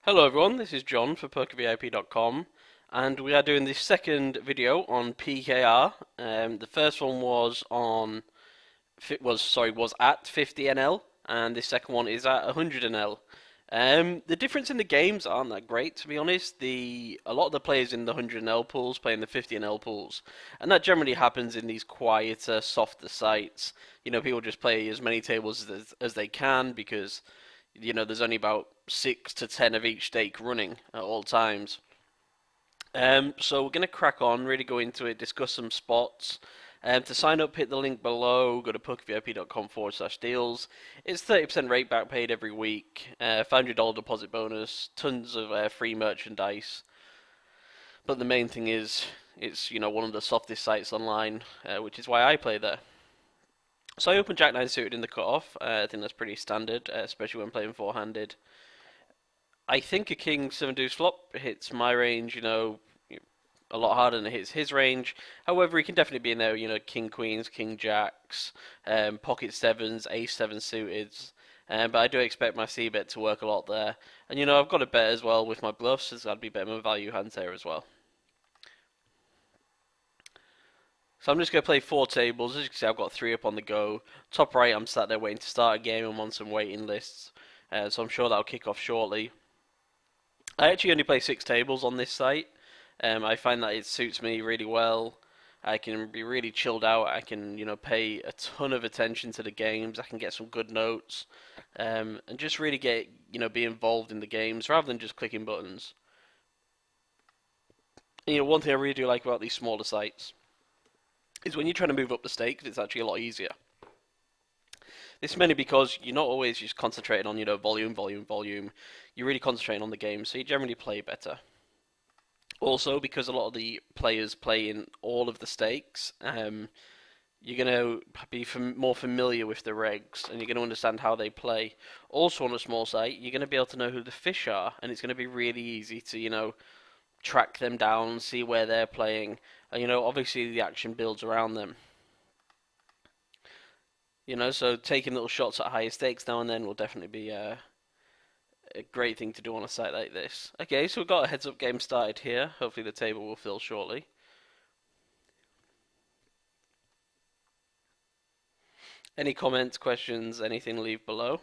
Hello everyone, this is John for PokerVIP.com, and we are doing the second video on PKR. The first one was at 50 NL, and the second one is at 100 NL. The difference in the games aren't that great, to be honest. A lot of the players in the 100 NL pools play in the 50 NL pools, and that generally happens in these quieter, softer sites. You know, people just play as many tables as they can because there's only about 6 to 10 of each stake running at all times. So we're going to crack on, really go into it, discuss some spots. To sign up, hit the link below, go to pokervip.com/deals. It's 30% rate back paid every week, $500 deposit bonus, tons of free merchandise. But the main thing is, it's one of the softest sites online, which is why I play there. So I opened Jack 9 suited in the cutoff. I think that's pretty standard, especially when playing four-handed. I think a King 7 deuce flop hits my range, a lot harder than it hits his range. However, he can definitely be in there, King Queens, King Jacks, Pocket 7s, Ace 7 suited. But I do expect my C-bet to work a lot there. And I've got a bet as well with my bluffs, as I'd be betting my value hands there as well. So I'm just going to play 4 tables. As you can see, I've got 3 up on the go. Top right, I'm sat there waiting to start a game. I'm on some waiting lists. So I'm sure that'll kick off shortly. I actually only play 6 tables on this site. I find that it suits me really well. I can be really chilled out. I can, pay a ton of attention to the games. I can get some good notes. And just really get, be involved in the games rather than just clicking buttons. And, one thing I really do like about these smaller sites is when you're trying to move up the stakes, it's actually a lot easier. This is mainly because you're not always just concentrating on, volume, volume, volume. You're really concentrating on the game, so you generally play better. Also, because a lot of the players play in all of the stakes, you're going to be more familiar with the regs, and you're going to understand how they play. Also, on a small site, you're going to be able to know who the fish are, and it's going to be really easy to, track them down, see where they're playing. And, obviously the action builds around them. So taking little shots at higher stakes now and then will definitely be a great thing to do on a site like this. Okay, so we've got a heads-up game started here. Hopefully the table will fill shortly. Any comments, questions, anything, leave below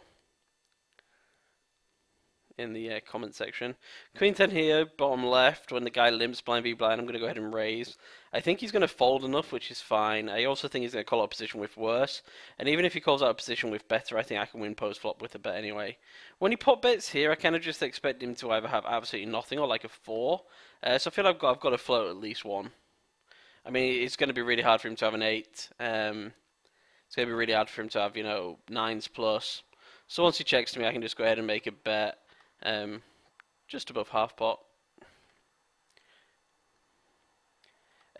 in the comment section. Queen 10 here, bottom left. When the guy limps blind v blind, I'm going to go ahead and raise. I think he's going to fold enough, which is fine. I also think he's going to call out a position with worse. And even if he calls out a position with better, I think I can win post flop with a bet anyway. When he pot bets here, I kind of just expect him to either have absolutely nothing or like a 4. So I feel like I've got to float at least 1. I mean, it's going to be really hard for him to have an 8. It's going to be really hard for him to have, 9s plus. So once he checks to me, I can just go ahead and make a bet. Just above half pot.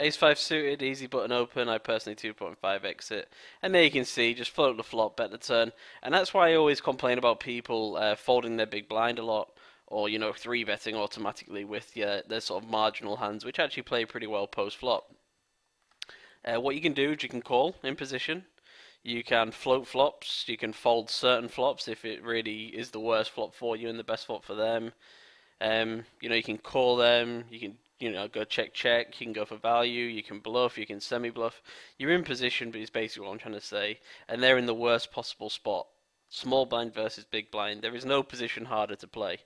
Ace 5 suited, easy button open. I personally 2.5 exit. And there you can see, just float the flop, bet the turn. And that's why I always complain about people folding their big blind a lot. Or, 3-betting automatically with their sort of marginal hands, which actually play pretty well post flop. What you can do is you can call in position. You can float flops, you can fold certain flops if it really is the worst flop for you and the best flop for them. You can call them, you can, go check check, you can go for value, you can bluff, you can semi-bluff. You're in position, but it's basically what I'm trying to say. And they're in the worst possible spot. Small blind versus big blind. There is no position harder to play.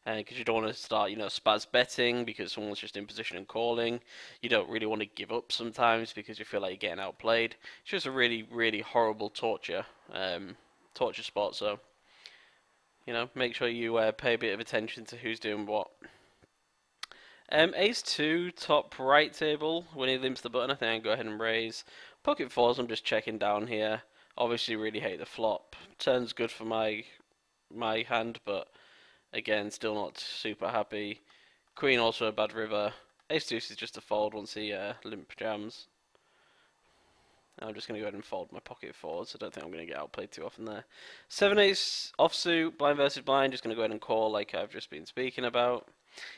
Because you don't want to start, spaz betting because someone's just in position and calling. You don't really want to give up sometimes because you feel like you're getting outplayed. It's just a really, really horrible torture spot. So, make sure you pay a bit of attention to who's doing what. Ace 2, top right table. When he limps the button, I think I can go ahead and raise. Pocket 4s, I'm just checking down here. Obviously, really hate the flop. Turn's good for my hand, but again, still not super happy. Queen also a bad river. Ace deuce is just a fold once he limp jams. I'm just going to go ahead and fold my pocket 4s. I don't think I'm going to get outplayed too often there. 7 ace offsuit, blind versus blind. Just going to go ahead and call like I've just been speaking about.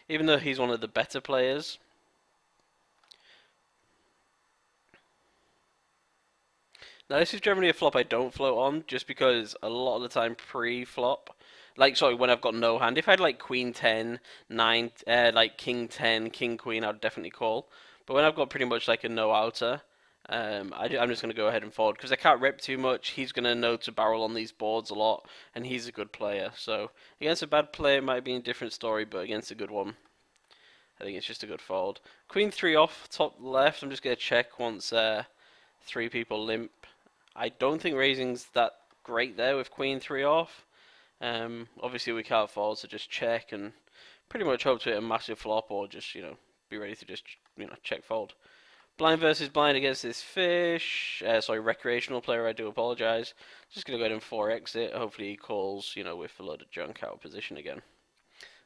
Even though he's one of the better players. Now this is generally a flop I don't float on, just because a lot of the time pre-flop Like, sorry, when I've got no hand. If I had like Queen 10, 9, like King 10, King Queen, I'd definitely call. But when I've got pretty much like a no outer, I'm just going to go ahead and fold because I can't rep too much. He's going to know to barrel on these boards a lot, and he's a good player. So against a bad player, it might be a different story, but against a good one, I think it's just a good fold. Queen 3 off, top left. I'm just going to check once three people limp. I don't think raising's that great there with Queen 3 off. Obviously we can't fold, so just check and pretty much hope to hit a massive flop or just, be ready to just, check fold. Blind versus blind against this fish. Sorry, recreational player, I do apologize. Just going to go ahead and 4x it. Hopefully he calls, with a load of junk out of position again.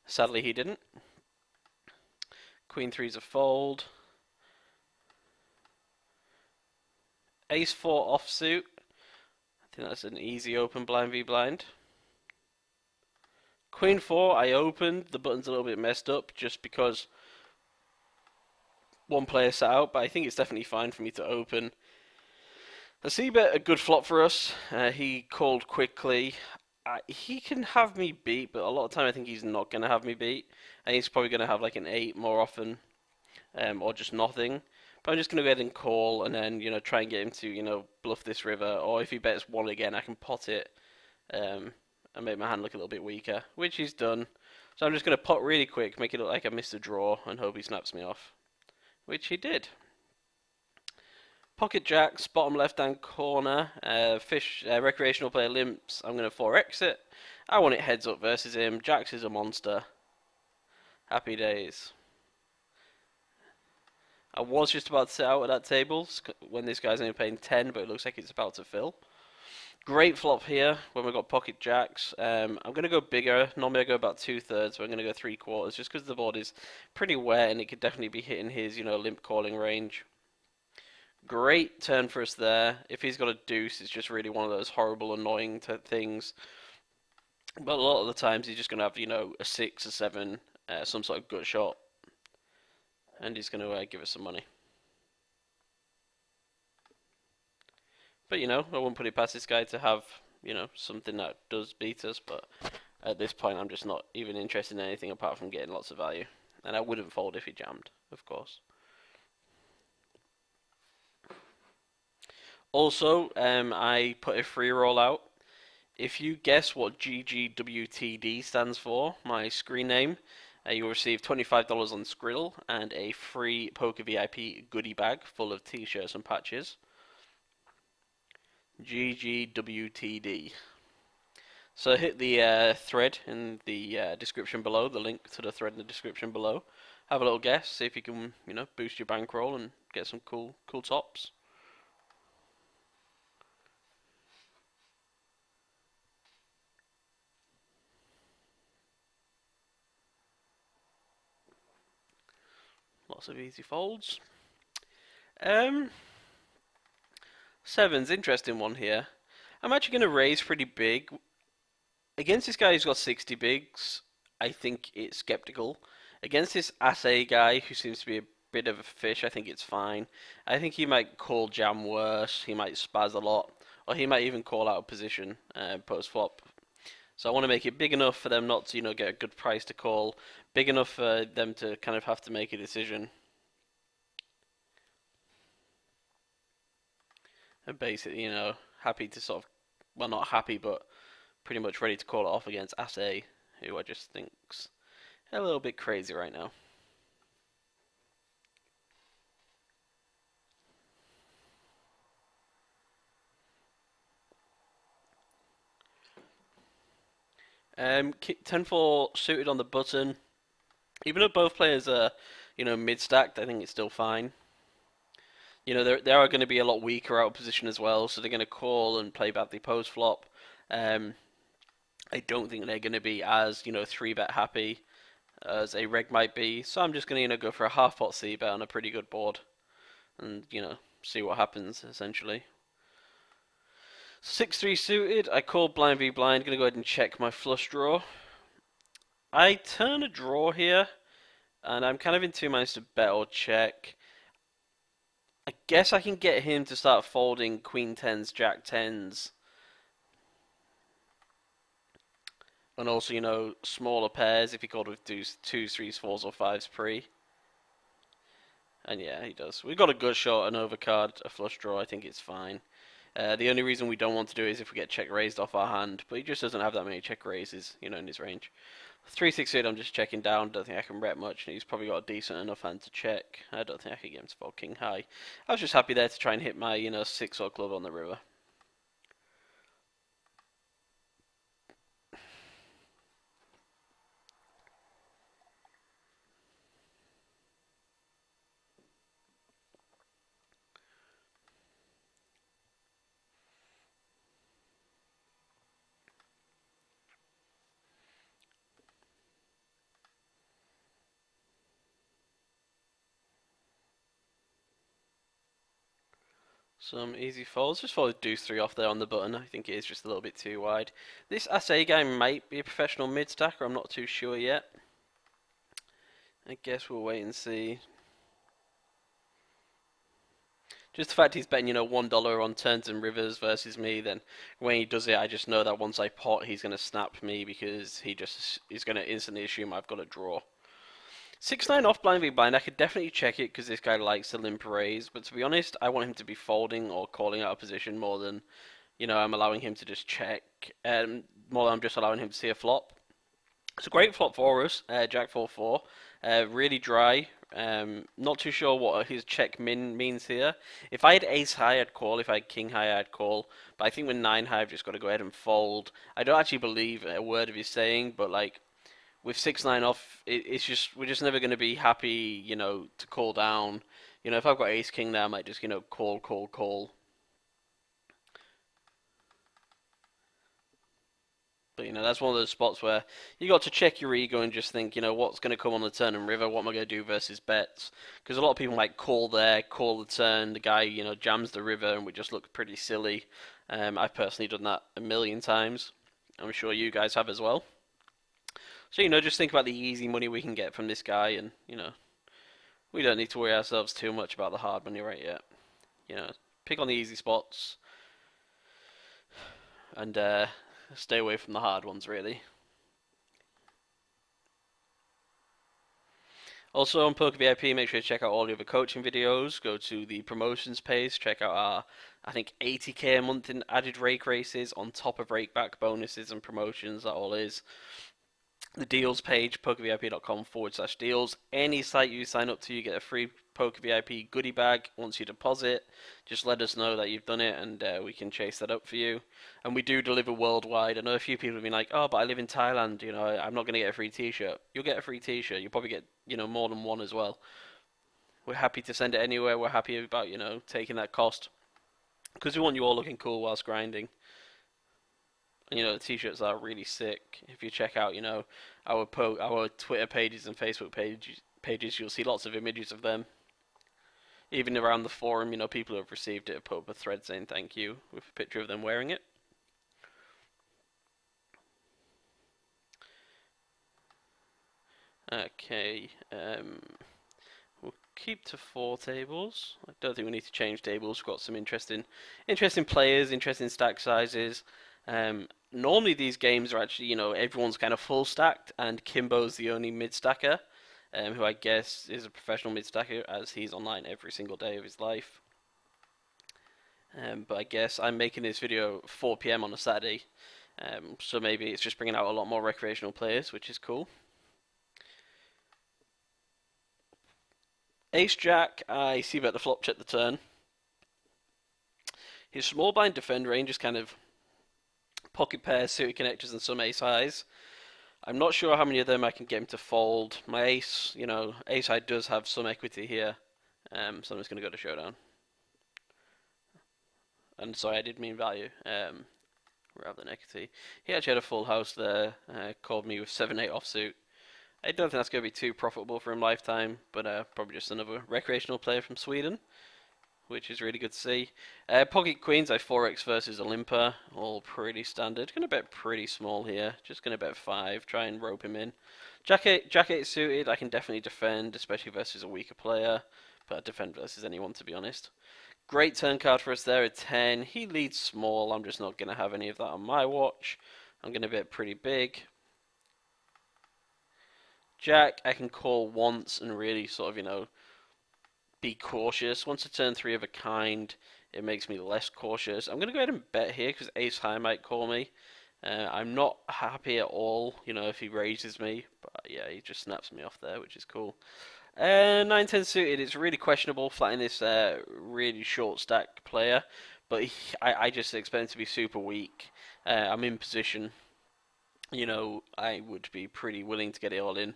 Sadly he didn't. Queen 3's a fold. Ace 4 offsuit. I think that's an easy open blind v blind. Queen 4, I opened. The button's a little bit messed up just because one player sat out, but I think it's definitely fine for me to open. The c-bet a good flop for us. He called quickly. He can have me beat, but a lot of time I think he's not going to have me beat. I think he's probably going to have like an 8 more often, or just nothing. But I'm just going to go ahead and call and then, try and get him to, bluff this river. Or if he bets 1 again, I can pot it and make my hand look a little bit weaker, which he's done. So I'm just going to pot really quick, make it look like I missed a draw, and hope he snaps me off, which he did. Pocket jacks, bottom left-hand corner. Fish, recreational player limps. I'm going to 4x it. I want it heads up versus him. Jacks is a monster. Happy days. I was just about to sit out at that table when this guy's only paying 10, but it looks like it's about to fill. Great flop here when we've got pocket jacks. I'm going to go bigger. Normally I go about 2/3, but I'm going to go 3/4 just because the board is pretty wet and it could definitely be hitting his, limp calling range. Great turn for us there. If he's got a deuce, it's just really one of those horrible, annoying things. But a lot of the times he's just going to have, a 6, a 7, some sort of gut shot. And he's going to give us some money. But, I wouldn't put it past this guy to have, something that does beat us. But at this point, I'm just not even interested in anything apart from getting lots of value. And I wouldn't fold if he jammed, of course. Also, I put a free roll out. If you guess what GGWTD stands for, my screen name, you'll receive $25 on Skrill and a free Poker VIP goodie bag full of t-shirts and patches. GGWTD. So hit the thread in the description below, the link to the thread in the description below. Have a little guess, see if you can, boost your bankroll and get some cool tops. Lots of easy folds. Seven's interesting one here. I'm actually going to raise pretty big. Against this guy who's got 60 bigs, I think it's skeptical. Against this assay guy who seems to be a bit of a fish, I think it's fine. I think he might call jam worse, he might spaz a lot, or he might even call out of position post-flop. So I want to make it big enough for them not to, get a good price to call, big enough for them to kind of have to make a decision. And basically, happy to sort of, well, not happy, but pretty much ready to call it off against Assay, who I just think's a little bit crazy right now. Um, 10-4 suited on the button. Even though both players are, mid-stacked, I think it's still fine. They are going to be a lot weaker out of position as well, so they're going to call and play badly post-flop. I don't think they're going to be as, 3-bet happy as a reg might be. So I'm just going to, go for a half-pot c-bet on a pretty good board. And, see what happens, essentially. 6-3 suited, I call blind v blind, going to go ahead and check my flush draw. I turn a draw here, and I'm kind of in two minds to bet or check. I guess I can get him to start folding Queen 10s, Jack 10s. And also, smaller pairs if he called with twos, threes, fours, or fives pre. And yeah, he does. We've got a good shot, an overcard, a flush draw. I think it's fine. The only reason we don't want to do it is if we get check raised off our hand, but he just doesn't have that many check raises, in his range. 368, I'm just checking down. Don't think I can rep much, and he's probably got a decent enough hand to check. I don't think I can get him to fold king high. I was just happy there to try and hit my, six or club on the river. Some easy folds. Just fold deuce 3 off there on the button. I think it is just a little bit too wide. This Assay guy might be a professional mid-stacker. I'm not too sure yet. I guess we'll wait and see. Just the fact he's betting, $1 on turns and rivers versus me, then when he does it, I just know that once I pot, he's going to snap me because he's going to instantly assume I've got a draw. 6-9 off blind v blind, I could definitely check it because this guy likes to limp raise, but to be honest, I want him to be folding or calling out a position more than, I'm allowing him to just check, more than I'm just allowing him to see a flop. It's a great flop for us, Jack 4-4, really dry. Not too sure what his check min means here. If I had ace high, I'd call. If I had king high, I'd call. But I think with 9 high, I've just got to go ahead and fold. I don't actually believe a word of his saying, but like with 6-9 off, we're just never going to be happy, to call down. If I've got ace king there, I might just, call, call, call. But, that's one of those spots where you got to check your ego and just think, what's going to come on the turn and river? What am I going to do versus bets? Because a lot of people might call there, call the turn, the guy, jams the river, and we just look pretty silly. I've personally done that a million times. I'm sure you guys have as well. So, just think about the easy money we can get from this guy, and, we don't need to worry ourselves too much about the hard money right yet. Pick on the easy spots, and, stay away from the hard ones, really. Also on Poker VIP, make sure to check out all the other coaching videos. Go to the promotions page, check out our, I think, 80k a month in added rake races on top of rake back bonuses and promotions. That all is. The deals page, pokervip.com/deals. Any site you sign up to, you get a free Poker VIP goodie bag once you deposit. Just let us know that you've done it, and we can chase that up for you. And we do deliver worldwide. I know a few people have been like, "Oh, but I live in Thailand. I'm not going to get a free T-shirt." You'll get a free T-shirt. You'll probably get, more than one as well. We're happy to send it anywhere. We're happy about, taking that cost because we want you all looking cool whilst grinding. The t-shirts are really sick. If you check out, our Twitter pages and Facebook pages, you'll see lots of images of them. Even around the forum, people who have received it have put up a thread saying thank you with a picture of them wearing it. Okay, we'll keep to 4 tables. I don't think we need to change tables. We've got some interesting players, interesting stack sizes. Normally these games are actually, everyone's kind of full stacked, and Kimbo's the only mid stacker, who I guess is a professional mid stacker as he's online every single day of his life. But I guess I'm making this video 4 PM on a Saturday, so maybe it's just bringing out a lot more recreational players, which is cool. Ace Jack, I see bet the flop check the turn. His small blind defend range is kind of pocket pairs, suited connectors, and some ace highs. I'm not sure how many of them I can get him to fold. My ace, ace high does have some equity here, so I'm just going to go to showdown. And sorry, I did mean value, rather than equity. He actually had a full house there, called me with 7-8 offsuit. I don't think that's going to be too profitable for him lifetime, but probably just another recreational player from Sweden, which is really good to see. Pocket Queens, I 4x versus Olympa, all pretty standard. Going to bet pretty small here, just going to bet 5, try and rope him in. Jack 8 suited, I can definitely defend, especially versus a weaker player, but I defend versus anyone, to be honest. Great turn card for us there at 10. He leads small, I'm just not going to have any of that on my watch. I'm going to bet pretty big. Jack, I can call once and really sort of, be cautious. Once I turn three of a kind, it makes me less cautious. I'm going to go ahead and bet here because ace high might call me. I'm not happy at all, if he raises me. But yeah, he just snaps me off there, which is cool. 9-10 suited, it's really questionable flatting this really short stack player. But I just expect him to be super weak. I'm in position. I would be pretty willing to get it all in,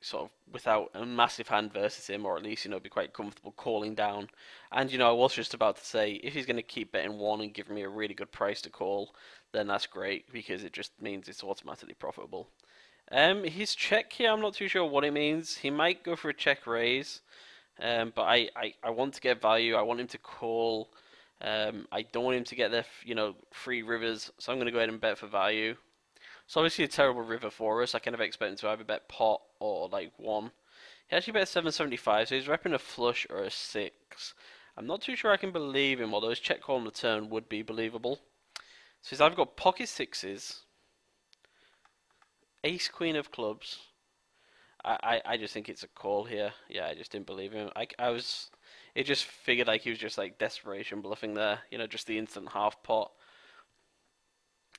sort of without a massive hand versus him, or at least be quite comfortable calling down. And I was just about to say, if he's going to keep betting one and give me a really good price to call, then that's great because it just means it's automatically profitable. His check here, I'm not too sure what it means. He might go for a check raise, but I want to get value. I want him to call. I don't want him to get their free rivers, so I'm going to go ahead and bet for value. It's obviously a terrible river for us. I kind of expect him to either bet pot or like one. He actually bet 775, so he's repping a flush or a six. I'm not too sure I can believe him, although his check call on the turn would be believable. So he's either got pocket sixes, ace queen of clubs. I just think it's a call here. Yeah, I just didn't believe him. It just figured like he was just like desperation bluffing there. Just the instant half pot.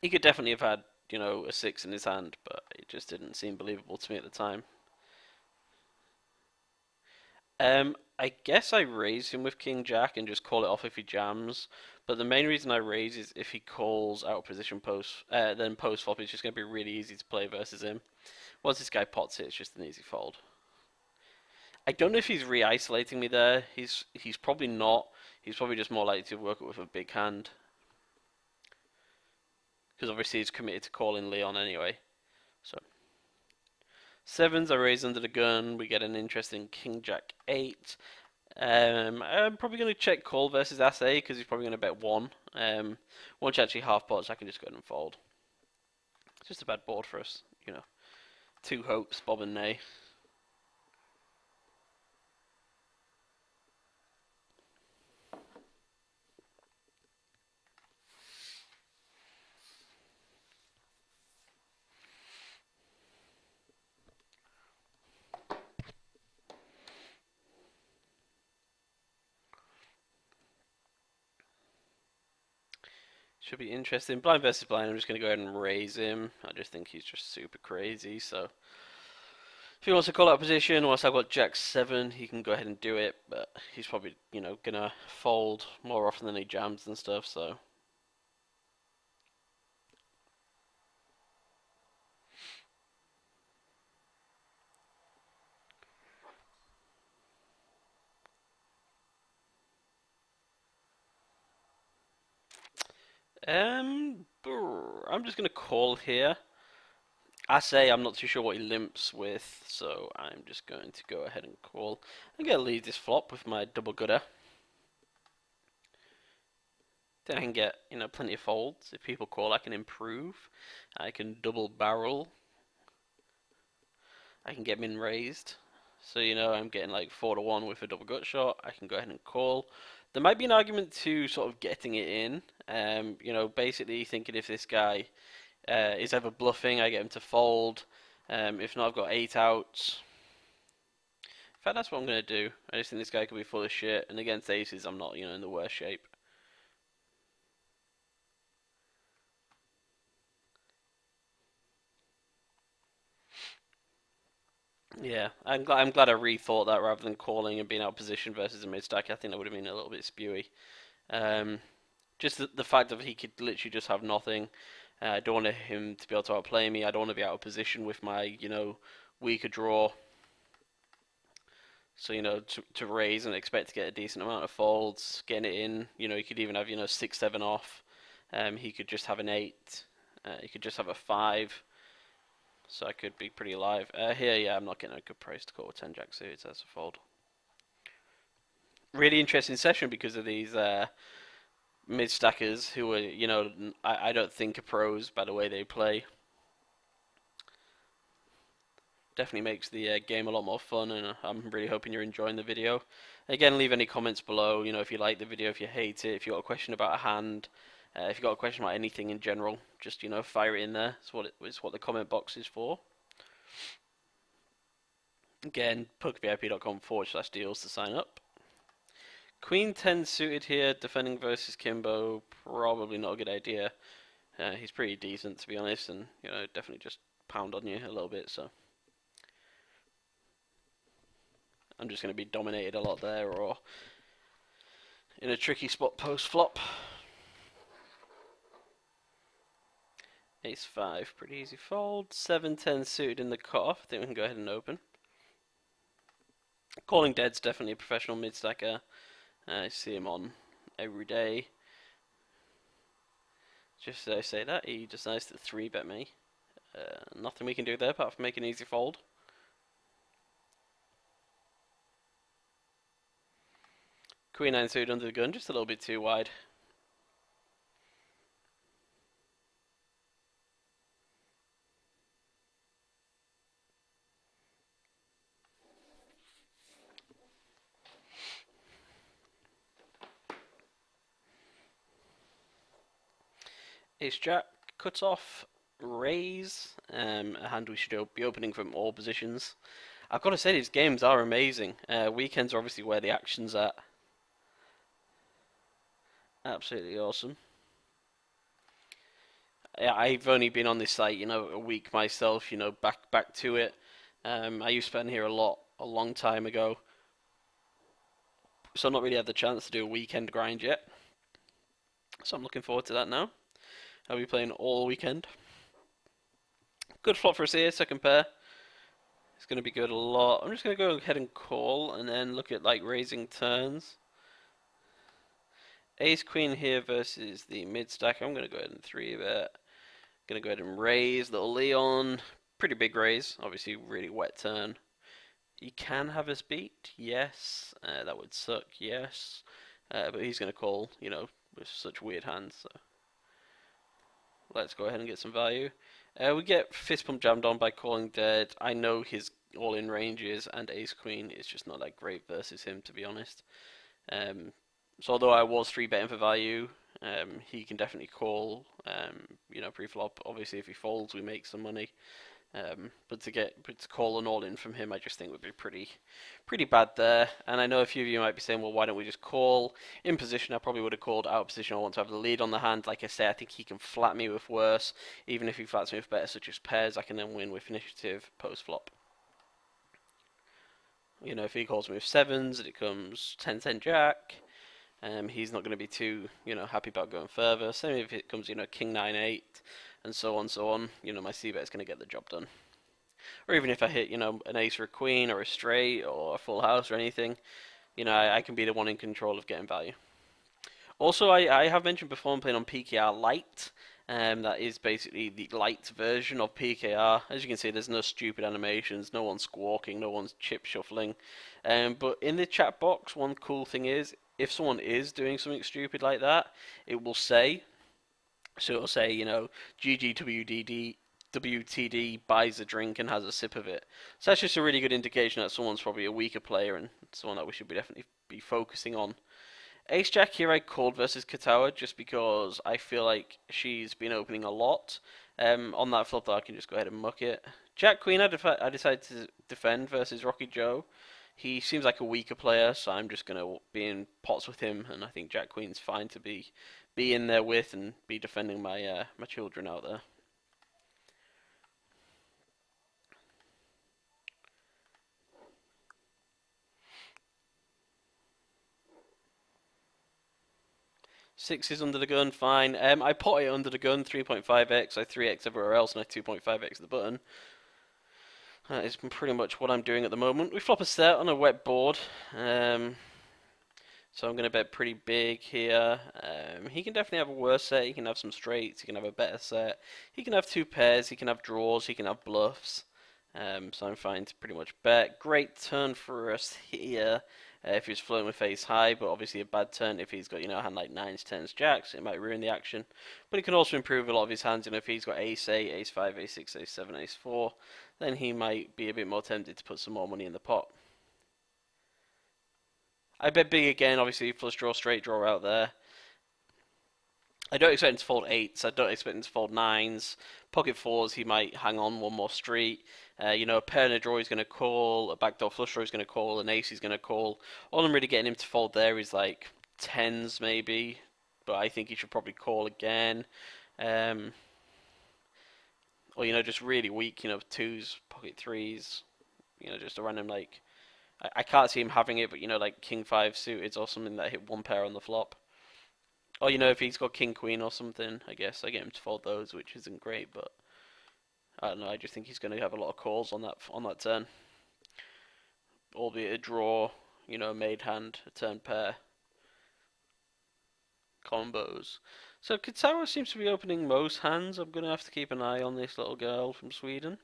He could definitely have had a six in his hand, but it just didn't seem believable to me at the time. I guess I raise him with King Jack and just call it off if he jams. But the main reason I raise is if he calls out of position post, then post flop it's just going to be really easy to play versus him. Once this guy pots it, it's just an easy fold. I don't know if he's re-isolating me there. He's probably not. He's probably just more likely to work it with a big hand. Because obviously he's committed to calling Leon anyway. So sevens I raise under the gun. We get an interesting King Jack 8. I'm probably going to check call versus Ace because he's probably going to bet one. Once you actually half pots, I can just go ahead and fold. It's just a bad board for us, Two hopes, Bob and Nay. Should be interesting. Blind versus blind, I'm just going to go ahead and raise him. I just think he's just super crazy, so if he wants to call out position, once I've got Jack 7, he can go ahead and do it, but he's probably, going to fold more often than he jams and stuff, so. I'm just going to call here. I say I'm not too sure what he limps with, so I'm just going to go ahead and call. I'm going to lead this flop with my double gutter. Then I can get, plenty of folds. If people call, I can improve. I can double barrel. I can get min raised. So, I'm getting like 4-1 with a double gut shot. I can go ahead and call. There might be an argument to sort of getting it in. Basically thinking if this guy is ever bluffing, I get him to fold. If not, I've got 8 outs. In fact, that's what I'm going to do. I just think this guy could be full of shit. And against aces, I'm not, in the worst shape. Yeah, I'm glad I rethought that rather than calling and being out of position versus a mid stack. I think that would have been a little bit spewy. Just the fact that he could literally just have nothing. I don't want him to be able to outplay me. I don't want to be out of position with my, weaker draw. So, to raise and expect to get a decent amount of folds, getting it in, he could even have, 6-7 off. He could just have an 8. He could just have a 5. So I could be pretty alive. Here, yeah, I'm not getting a good price to call with 10 Jack suited, so that's a fold. Really interesting session because of these mid stackers who are, I don't think are pros by the way they play. Definitely makes the game a lot more fun, and I'm really hoping you're enjoying the video. Again, leave any comments below, if you like the video, if you hate it, if you've got a question about a hand, if you've got a question about anything in general, just, fire it in there. It's what the comment box is for. Again, pokervip.com/deals to sign up. Queen 10 suited here, defending versus Kimbo, probably not a good idea. He's pretty decent to be honest, and definitely just pound on you a little bit. So I'm just going to be dominated a lot there, or in a tricky spot post flop. Ace 5, pretty easy fold. 7-10 suited in the cutoff. I think we can go ahead and open. Calling Dead's definitely a professional mid stacker. I see him on every day. Just as I say that, he decides to 3-bet me. Nothing we can do there apart from make an easy fold. Queen 9 suited under the gun, just a little bit too wide. Ace Jack, cuts off, raise, a hand we should be opening from all positions. I've got to say, these games are amazing. Weekends are obviously where the action's at. Absolutely awesome. Yeah, I've only been on this site, a week myself, back to it. I used to spend here a long time ago. So I've not really had the chance to do a weekend grind yet. So I'm looking forward to that now. I'll be playing all weekend. Good flop for us here, second pair. It's going to be good a lot. I'm just going to go ahead and call and then look at like raising turns. Ace Queen here versus the mid stack. I'm going to go ahead and 3-bet. Going to go ahead and raise little Leon. Pretty big raise. Obviously really wet turn. He can have us beat. Yes. That would suck. Yes. But he's going to call, with such weird hands. So let's go ahead and get some value. We get fist pump jammed on by calling dead. I know his all-in ranges and ace queen is just not that great versus him, to be honest. So although I was 3-betting for value, he can definitely call. Pre-flop. Obviously, if he folds, we make some money. But to call an all-in from him, I just think would be pretty bad there. And I know a few of you might be saying, well, why don't we just call? In position, I probably would have called. Out of position, I want to have the lead on the hand. Like I say, I think he can flat me with worse. Even if he flats me with better, such as pairs, I can then win with initiative post-flop. If he calls me with sevens, it comes 10-10 jack. He's not going to be too, happy about going further. Same if it comes, king 9-8, and so on, so on. My c-bet is going to get the job done. Or even if I hit, an ace or a queen or a straight or a full house or anything, I can be the one in control of getting value. Also, I have mentioned before I'm playing on PKR Lite. That is basically the light version of PKR. As you can see, there's no stupid animations, no one's squawking, no one's chip shuffling. But in the chat box, one cool thing is, if someone is doing something stupid like that, it will say, so it'll say, GGWDD, WTD buys a drink and has a sip of it. So that's just a really good indication that someone's probably a weaker player and someone that we should definitely be focusing on. Ace Jack here I called versus Katawa just because I feel like she's been opening a lot. On that flop though, I can just go ahead and muck it. Jack Queen I decided to defend versus Rocky Joe. He seems like a weaker player, so I'm just going to be in pots with him, and I think Jack Queen's fine to be in there with and be defending my my children out there. Six is under the gun, fine. I pot it under the gun, 3.5x, I 3x everywhere else, and I 2.5x the button. That is pretty much what I'm doing at the moment. We flop a set on a wet board. So I'm going to bet pretty big here. He can definitely have a worse set. He can have some straights. He can have a better set. He can have two pairs. He can have draws. He can have bluffs. So I'm fine to pretty much bet. Great turn for us here if he's floating with ace high, but obviously a bad turn if he's got, a hand like 9s, 10s, jacks. It might ruin the action. But he can also improve a lot of his hands. If he's got ace 8, ace 5, ace 6, ace 7, ace 4, then he might be a bit more tempted to put some more money in the pot. I bet big again, obviously flush draw, straight draw out there. I don't expect him to fold eights. I don't expect him to fold nines. Pocket fours, he might hang on one more street. A pair and a draw he's going to call. A backdoor flush draw he's going to call. An ace he's going to call. All I'm really getting him to fold there is like tens maybe, but I think he should probably call again. Um, or just really weak. Twos, pocket threes. Just a random like. I can't see him having it, but like king five suited or something that hit one pair on the flop. Or if he's got king queen or something, I guess I get him to fold those, which isn't great, but I don't know. I just think he's going to have a lot of calls on that turn, albeit a draw, made hand, a turn pair, combos. So Katawa seems to be opening most hands. I'm going to have to keep an eye on this little girl from Sweden.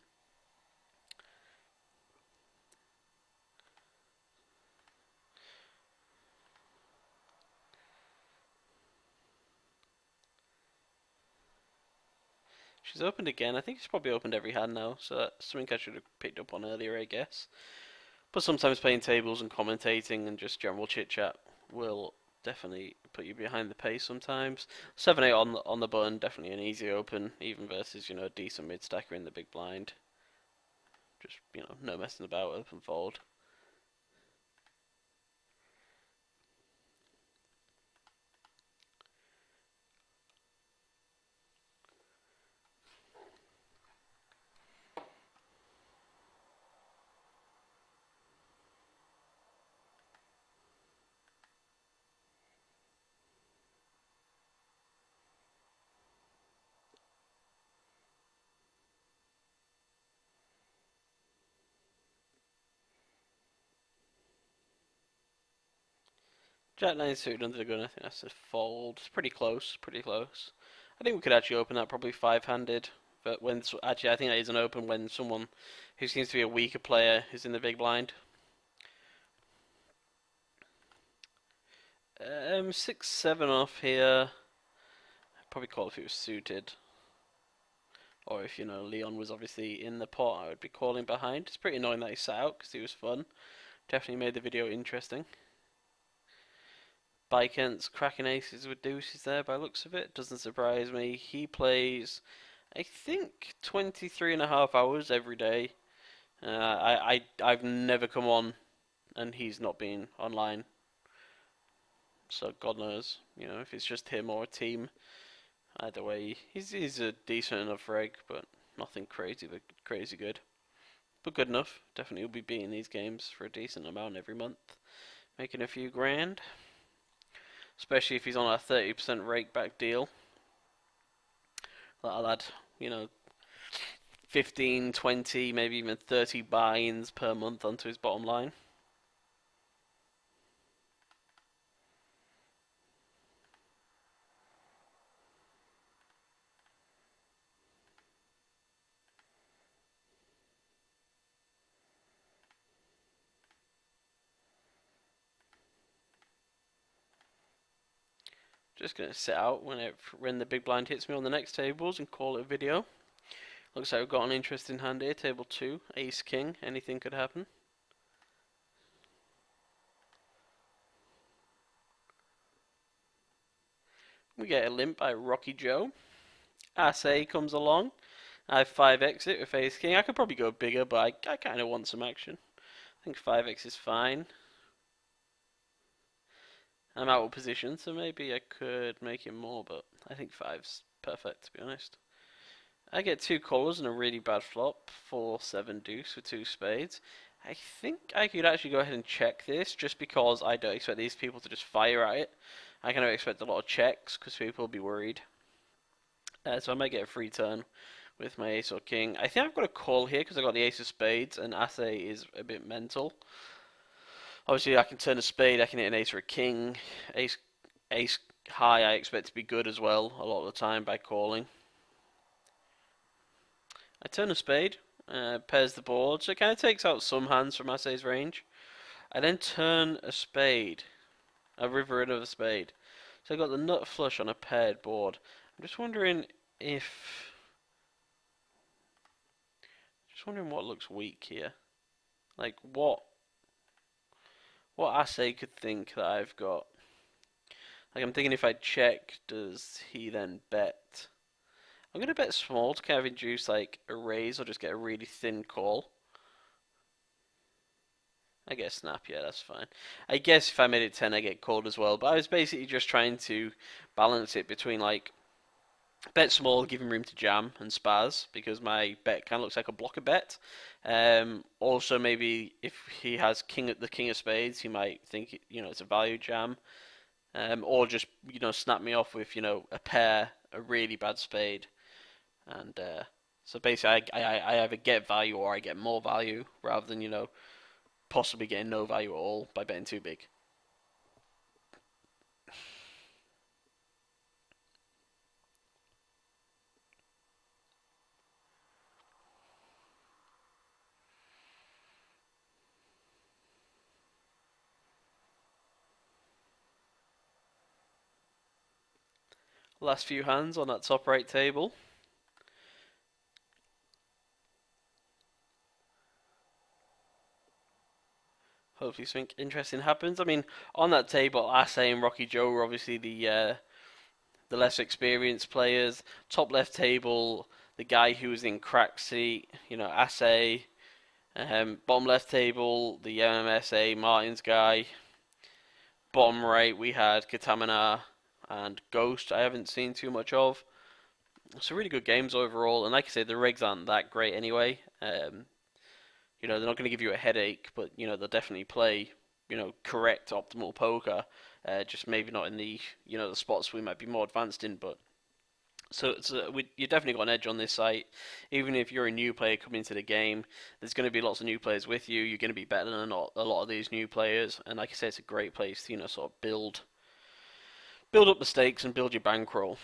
She's opened again. I think she's probably opened every hand now, so that's something I should have picked up on earlier, I guess. But sometimes playing tables and commentating and just general chit chat will definitely put you behind the pace sometimes. 7-8 on the button, definitely an easy open, even versus a decent mid stacker in the big blind. Just no messing about, open fold. Jack 9 suited under the gun, I think that's a fold. It's pretty close, pretty close. I think we could actually open that probably five-handed. But actually, I think that is an open when someone who seems to be a weaker player is in the big blind. 6-7 off here. I'd probably call if it was suited. Or if, Leon was obviously in the pot, I would be calling behind. It's pretty annoying that he sat out because he was fun. Definitely made the video interesting. Bikent's cracking aces with deuces there by looks of it. Doesn't surprise me. He plays, I think, 23.5 hours every day. I've never come on and he's not been online. So God knows, if it's just him or a team. Either way, he's a decent enough reg, but nothing crazy, but crazy good. But good enough. Definitely will be beating these games for a decent amount every month. Making a few grand. Especially if he's on a 30% rake back deal. That'll add, 15, 20, maybe even 30 buy-ins per month onto his bottom line. Just going to sit out when the big blind hits me on the next tables and call it a video. Looks like we've got an interesting hand here. Table 2, Ace King. Anything could happen. We get a limp by Rocky Joe. Ace A comes along. I have 5x it with Ace King. I could probably go bigger, but I kind of want some action. I think 5x is fine. I'm out of position, so maybe I could make it more, but I think 5's perfect, to be honest. I get 2 callers and a really bad flop, 4-7 deuce with 2 spades. I think I could actually go ahead and check this, just because I don't expect these people to just fire at it. I kind of expect a lot of checks, because people will be worried. So I might get a free turn with my ace or king. I think I've got a call here, because I got the ace of spades, and Ace is a bit mental. Obviously, I can turn a spade, I can hit an ace or a king. Ace high, I expect to be good as well, a lot of the time, by calling. I turn a spade, pairs the board, so it kind of takes out some hands from Ace's range. I then turn a spade, a river rid of a spade. So I got the nut flush on a paired board. I'm just wondering if... Just wondering what looks weak here. Like, what Ace could think that I've got. Like I'm thinking if I check, does he then bet? I'm gonna bet small to kind of induce like a raise or just get a really thin call. I get snap, yeah, that's fine. I guess if I made it 10, I get called as well. But I was basically just trying to balance it between like bet small, give him room to jam and spaz because my bet kind of looks like a blocker bet. Also, maybe if he has the king of spades, he might think it's a value jam. Or just snap me off with a pair, a really bad spade, and so basically I either get value or I get more value rather than possibly getting no value at all by betting too big. Last few hands on that top right table. Hopefully something interesting happens. I mean, on that table, Ase and Rocky Joe were obviously the less experienced players. Top left table, the guy who was in crack seat, Ase. Bottom left table, the MMSA Martins guy. Bottom right, we had Katamina and Ghost. I haven't seen too much of. So really good games overall, and like I said, the rigs aren't that great anyway. They're not going to give you a headache, but they'll definitely play correct optimal poker. Just maybe not in the spots we might be more advanced in, but you definitely got an edge on this site. Even if you're a new player coming into the game, there's going to be lots of new players with you. You're going to be better than a lot of these new players, and like I say, it's a great place to sort of build up the stakes and build your bankroll.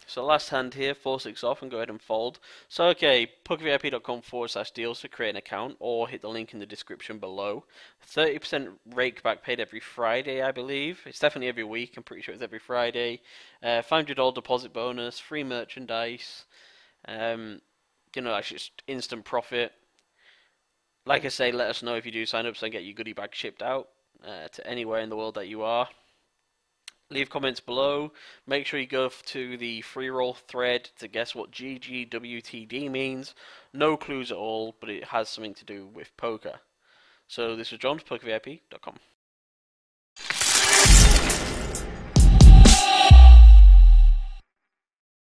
So last hand here, 4-6 off, and go ahead and fold. So okay, pokervip.com/deals to create an account, or hit the link in the description below. 30% rake back paid every Friday, I believe. It's definitely every week. I'm pretty sure it's every Friday. $500 deposit bonus, free merchandise. Actually just instant profit. Like I say, let us know if you do sign up so I can get your goodie bag shipped out to anywhere in the world that you are. Leave comments below. Make sure you go to the free roll thread to guess what GGWTD means. No clues at all, but it has something to do with poker. So this was John from PokerVIP.com.